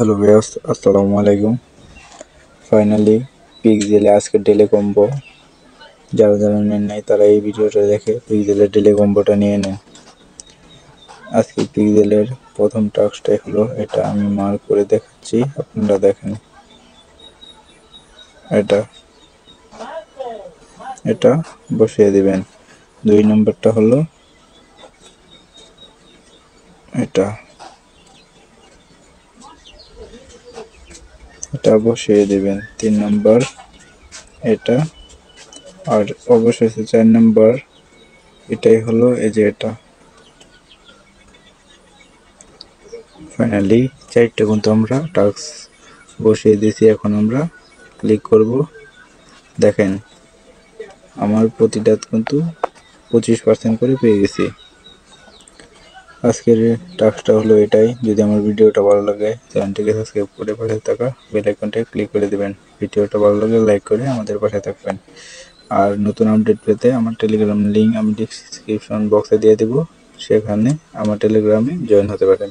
Hello viewers, আসসালামু আলাইকুম। Finally পিক্সেলে আজকে ডেলে কম্বো যারা যারা নেন নাই তারা এই ভিডিওটা দেখে পিক্সেলের ডেলে কম্বোটা নিয়ে নেন। আজকে পিক্সেলের প্রথম টাস্কটাই হলো এটা, আমি মার্ক করে দেখাচ্ছি, আপনারা দেখেন। এটা এটা বসিয়ে দিবেন। 2 নম্বরটা হলো এটা এটা বসিয়ে দিবেন। 3 নম্বর এটা, আর অবশেষে 4 নম্বর এটাই হলো, এই যে এটা। ফাইনালি 4টা কিন্তু আমরা টাস্ক বসিয়ে দিয়েছি। এখন আমরা ক্লিক করব। দেখেন আমার প্রতিটা কিন্তু 25% করে পেয়ে গেছি। আজকের টাস্কটা হলো এটাই। যদি আমার ভিডিওটা ভালো লাগে চ্যানেলটিকে সাবস্ক্রাইব করে পাশে থাকা বেল আইকনটা ক্লিক করে দেবেন। ভিডিওটা ভালো লাগলে লাইক করে আমাদের পাশে থাকবেন। আর নতুন আপডেট পেতে আমার টেলিগ্রাম লিঙ্ক আমি ডিসক্রিপশন বক্সে দিয়ে দেবো, সেখানে আমার টেলিগ্রামে জয়েন হতে পারেন।